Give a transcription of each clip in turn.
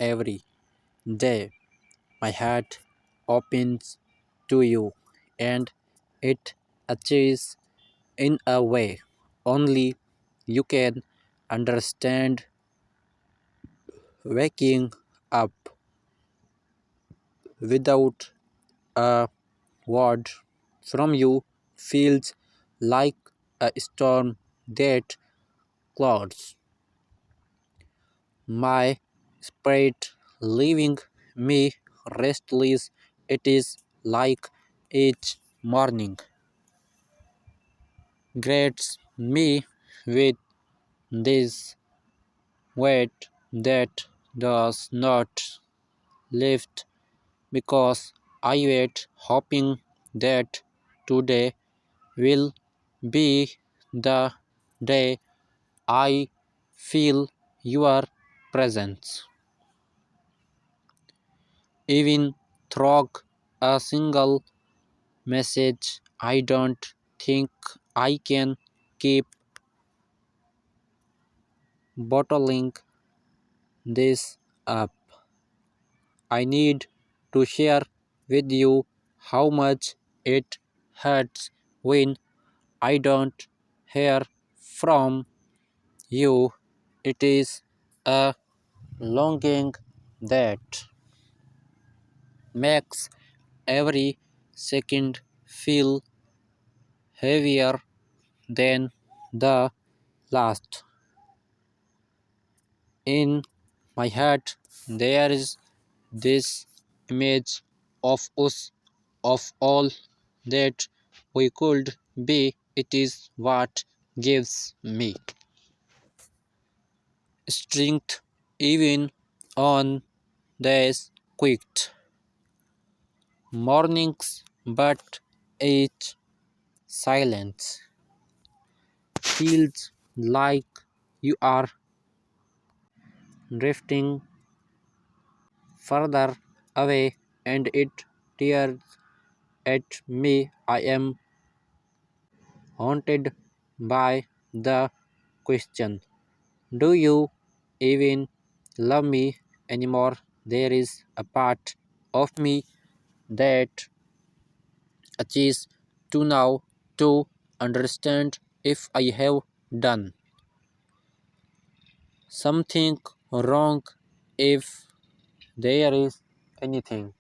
every day my heart opens to you and it achieves in a way only you can understand. Waking up without a word from you feels like a storm that clouds my spirit, leaving me restless. It is like each morning greets me with this weight that does not lift because I wait hoping that today will be the day I feel your presence. Even through a single message, I don't think I can keep bottling this up. I need to share with you how much it hurts when I don't hear from you. It is a longing that makes every second feel heavier than the last. In my head, there is this image of us, of all that we could be. It is what gives me strength even on these quiet mornings, but each silence feels like you are drifting further away and it tears at me. I am haunted by the question, do you even love me anymore? There is a part of me that achieves to now to understand if I have done something wrong, if there is anything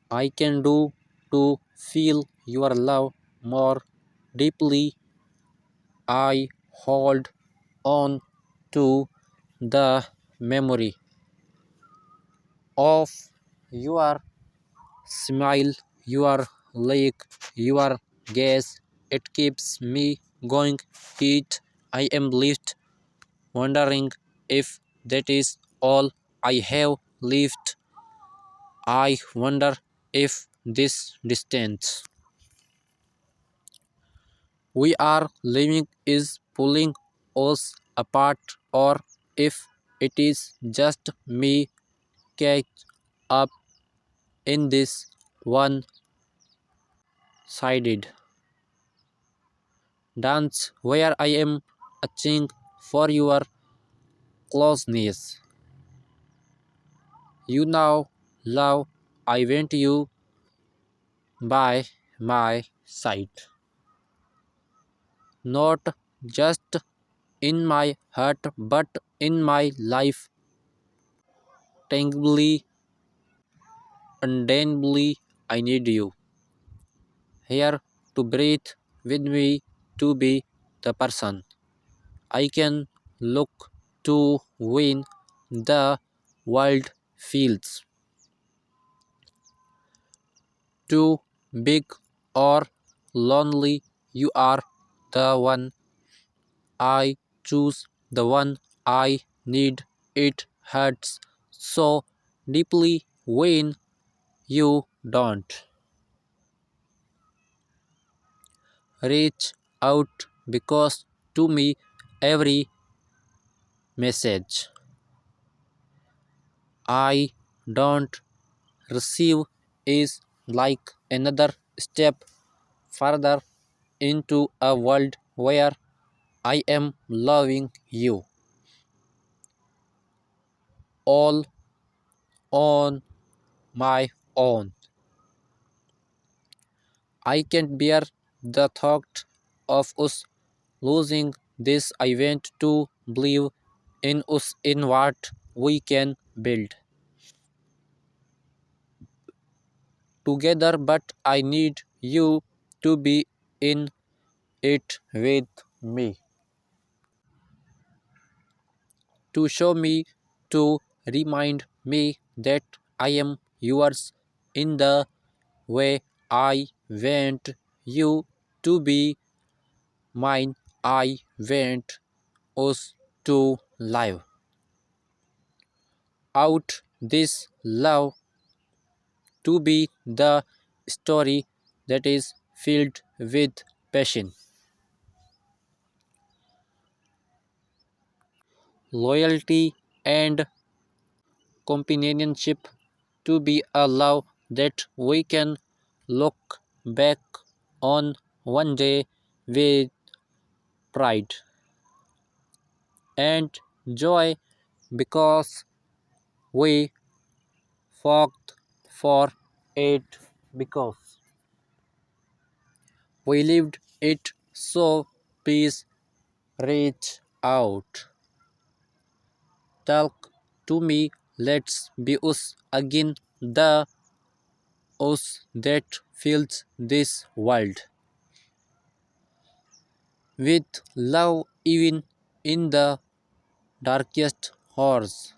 I can do to feel your love more deeply. I hold on to the memory of your smile, your lake, your gaze. It keeps me going. It I am left wondering if that is all I have left. I wonder if this distance we are living is pulling us apart or if it is just me catch up in this one sided dance where I am aching for your closeness. You now love I want you by my side. Not just in my heart but in my life. Tangibly, undeniably, I need you here to breathe with me, to be the person I can look to when the world feels too big or lonely. You are the one I choose, the one I need. It hurts so deeply when you don't reach out because to me every message I don't receive is like another step further into a world where I am loving you all on my own. I can't bear the thought of us losing this. I want to believe in us, in what we can build together, but I need you to be in it with me, to show me, to remind me that I am yours in the way I want you to be mine. I want us to live out this love, to be the story that is filled with passion, loyalty, and companionship, to be a love that we can look back on one day with pride and joy, because we fought for it, because we lived it. So please reach out, talk to me, let's be us again, the us that fills this world with love, even in the darkest hours.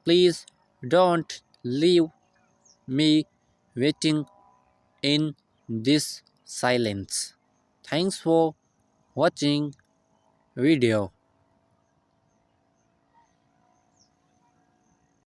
Please don't leave me waiting in this silence. Thanks for watching video.